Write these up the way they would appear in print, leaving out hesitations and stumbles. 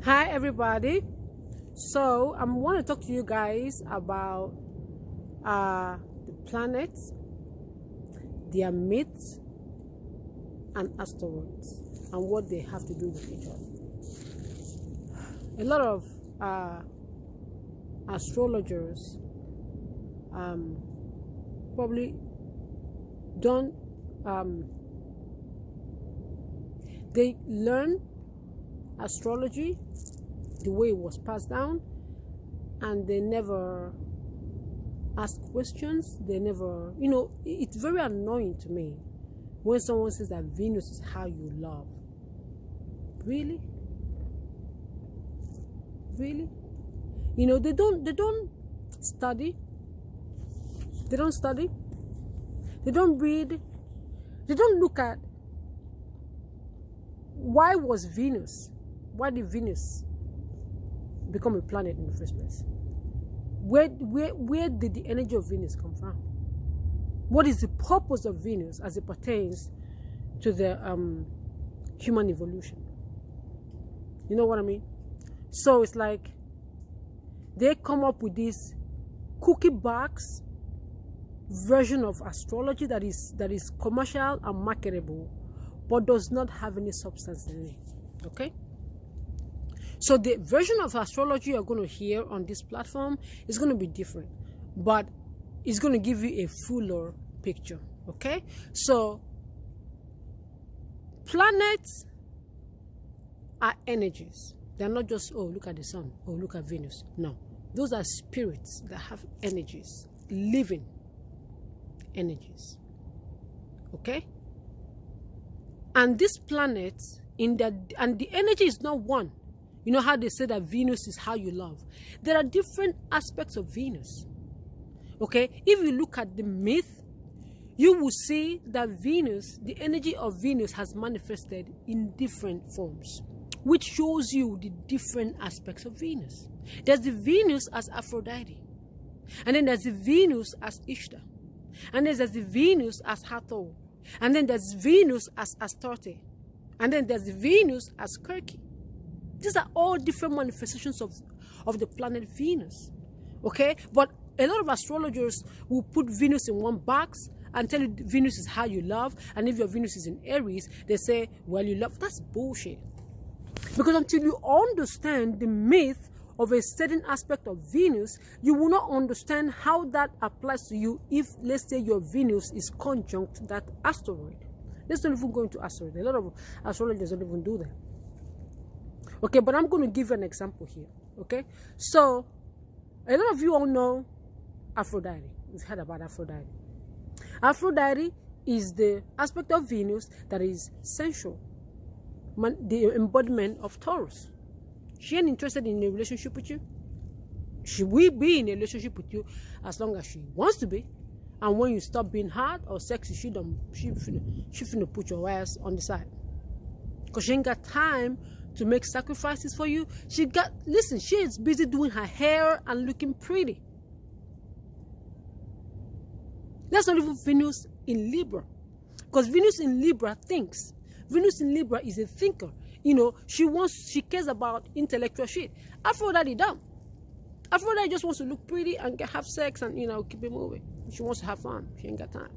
Hi everybody. So I want to talk to you guys about the planets, their myths and asteroids, and what they have to do with each other. A lot of astrologers probably don't they learn astrology the way it was passed down, and they never ask questions. They never, it's very annoying to me when someone says that Venus is how you love. Really? They don't study. They don't study. They don't read. They don't look at why did Venus become a planet in the first place? Where did the energy of Venus come from? What is the purpose of Venus as it pertains to the human evolution? You know what I mean? So it's like they come up with this cookie box version of astrology that is commercial and marketable, but does not have any substance in it. Okay? So the version of astrology you're going to hear on this platform is going to be different, but it's going to give you a fuller picture. Okay? So planets are energies. They're not just, oh, look at the sun, oh, look at Venus. No. Those are spirits that have energies, living energies. Okay? And this planet, and the energy is not one. You know how they say that Venus is how you love? There are different aspects of Venus. Okay? If you look at the myth, you will see that Venus, the energy of Venus has manifested in different forms, which shows you the different aspects of Venus. There's the Venus as Aphrodite. And then there's the Venus as Ishtar. And then there's the Venus as Hathor. And then there's Venus as Astarte. And then there's the Venus as Kirky. These are all different manifestations of the planet Venus. Okay? But a lot of astrologers will put Venus in one box and tell you Venus is how you love. And if your Venus is in Aries, they say, well, you love. That's bullshit. Because until you understand the myth of a certain aspect of Venus, you will not understand how that applies to you if, let's say, your Venus is conjunct that asteroid. Let's not even go into asteroid. A lot of astrologers don't even do that. Okay, but I'm going to give you an example here. Okay, so a lot of you all know Aphrodite. You've heard about Aphrodite. Aphrodite is the aspect of Venus that is sensual, the embodiment of Taurus. She ain't interested in a relationship with you. She will be in a relationship with you as long as she wants to be. And when you stop being hard or sexy, she finna put your ass on the side. Because she ain't got time to make sacrifices for you. She is busy doing her hair and looking pretty. That's not even Venus in Libra. Because Venus in Libra thinks. Venus in Libra is a thinker. She cares about intellectual shit. Aphrodite don't. Aphrodite just wants to look pretty and have sex and, keep it moving. She wants to have fun. She ain't got time.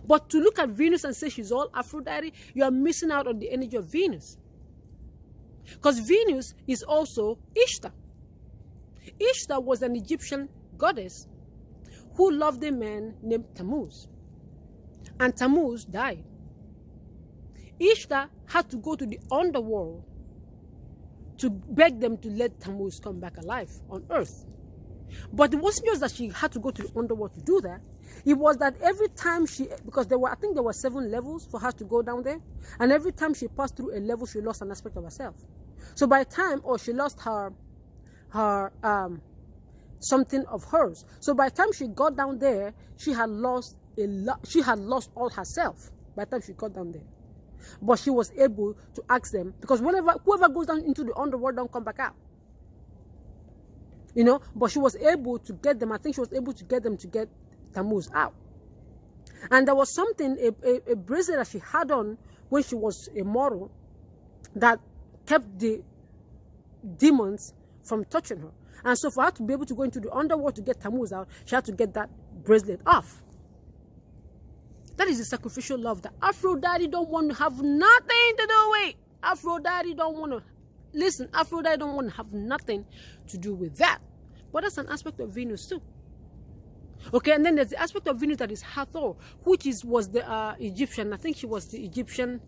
But to look at Venus and say she's all Aphrodite, you are missing out on the energy of Venus. Because Venus is also Ishtar. Ishtar was an Egyptian goddess who loved a man named Tammuz. And Tammuz died. Ishtar had to go to the underworld to beg them to let Tammuz come back alive on earth. But it wasn't just that she had to go to the underworld to do that. It was that every time because I think there were 7 levels for her to go down there. And every time she passed through a level, she lost an aspect of herself. So by the time, she lost her something of hers. So by the time she got down there, she had lost all herself by the time she got down there. But she was able to ask them, because whoever goes down into the underworld don't come back out. But she was able to get them. I think she was able to get them to get Tammuz out. And there was something, a bracelet that she had on when she was a model, that kept the demons from touching her. And so for her to be able to go into the underworld to get Tammuz out, she had to get that bracelet off. That is the sacrificial love that Aphrodite don't want to have nothing to do with. Aphrodite don't want to, listen, Aphrodite don't want to have nothing to do with that. But that's an aspect of Venus too. Okay, and then there's the aspect of Venus that is Hathor, which was the Egyptian, I think she was the Egyptian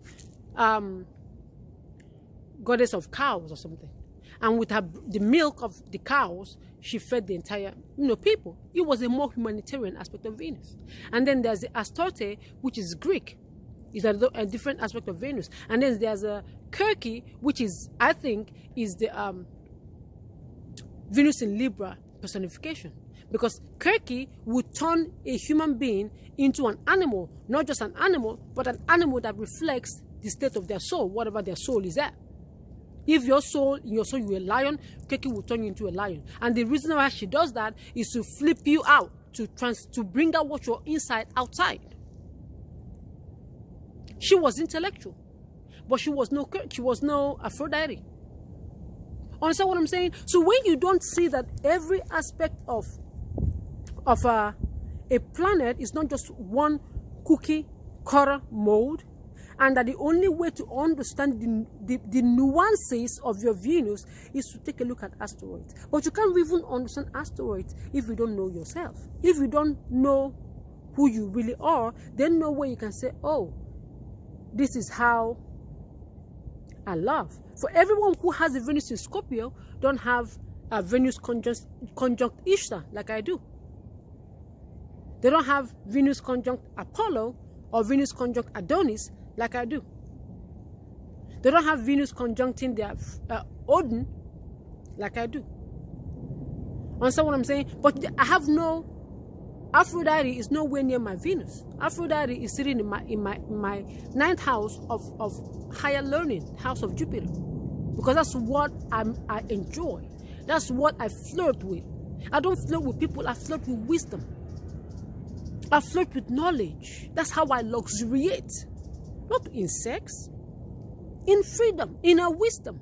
goddess of cows or something. And with the milk of the cows, she fed the entire, people. It was a more humanitarian aspect of Venus. And then there's the Astarte, which is Greek. It's a different aspect of Venus. And then there's a Kirky, which is, I think, is the Venus in Libra personification. Because Kirky would turn a human being into an animal, not just an animal, but an animal that reflects the state of their soul, whatever their soul is at. If in your soul you're a lion, Kirky will turn you into a lion. And the reason why she does that is to flip you out, to bring out what you're inside outside. She was intellectual, but she was no Aphrodite. Understand what I'm saying? So when you don't see that every aspect of a planet is not just one cookie cutter mold, and that the only way to understand the nuances of your Venus is to take a look at asteroids. But you can't even understand asteroids if you don't know yourself. If you don't know who you really are, then no way you can say, oh, this is how I love. For everyone who has a Venus in Scorpio, don't have a Venus conjunct Ishtar like I do. They don't have Venus conjunct Apollo or Venus conjunct Adonis like I do. They don't have Venus conjuncting their Odin like I do. Understand what I'm saying? But I have no, Aphrodite is nowhere near my Venus. Aphrodite is sitting in my ninth house of higher learning, house of Jupiter. Because that's what I enjoy. That's what I flirt with. I don't flirt with people, I flirt with wisdom. I flirt with knowledge. That's how I luxuriate. Not in sex, in freedom, in our wisdom,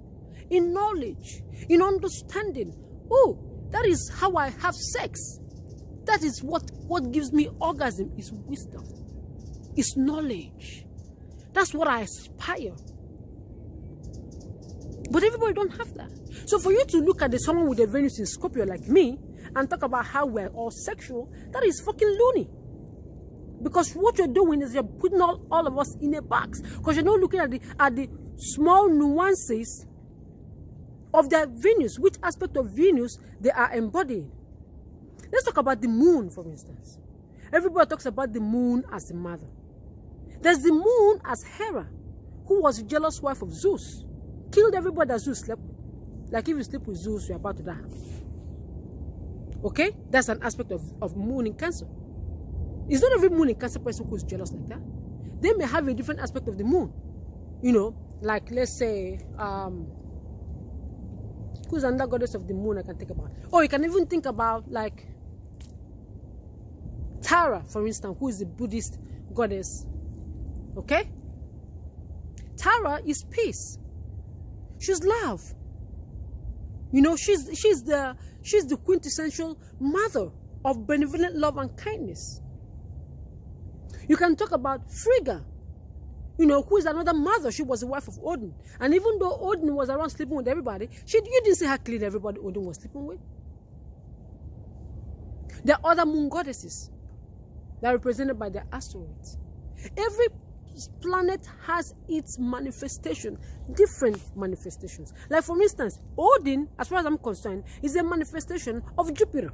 in knowledge, in understanding. Oh, that is how I have sex. That is what gives me orgasm, is wisdom, is knowledge. That's what I aspire. But everybody don't have that. So for you to look at someone with a Venus in Scorpio like me and talk about how we're all sexual, that is fucking loony. Because what you're doing is you're putting all of us in a box. Because you're not looking at the small nuances of their Venus, which aspect of Venus they are embodying. Let's talk about the moon, for instance. Everybody talks about the moon as the mother. There's the moon as Hera, who was a jealous wife of Zeus. Killed everybody that Zeus slept with. Like if you sleep with Zeus, you're about to die. Okay? That's an aspect of moon in Cancer. It's not every moon in Cancer person who is jealous like that. They may have a different aspect of the moon. Like let's say, who's another goddess of the moon I can think about? Or you can even think about like Tara, for instance, who is the Buddhist goddess. Okay? Tara is peace. She's love. She's the quintessential mother of benevolent love and kindness. You can talk about Frigga, who is another mother. She was the wife of Odin. And even though Odin was around sleeping with everybody, you didn't see how clean everybody Odin was sleeping with. There are other moon goddesses that are represented by the asteroids. Every planet has its manifestation, different manifestations. Like for instance, Odin, as far as I'm concerned, is a manifestation of Jupiter.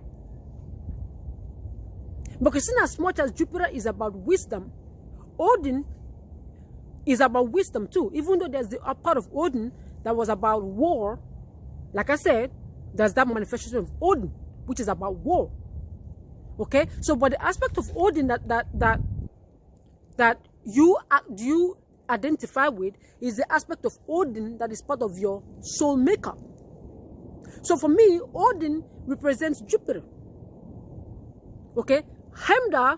Because in as much as Jupiter is about wisdom, Odin is about wisdom too. Even though there's the part of Odin that was about war, like I said, there's that manifestation of Odin, which is about war. Okay? So, but the aspect of Odin that you identify with is the aspect of Odin that is part of your soul makeup. So for me, Odin represents Jupiter. Okay? Hemda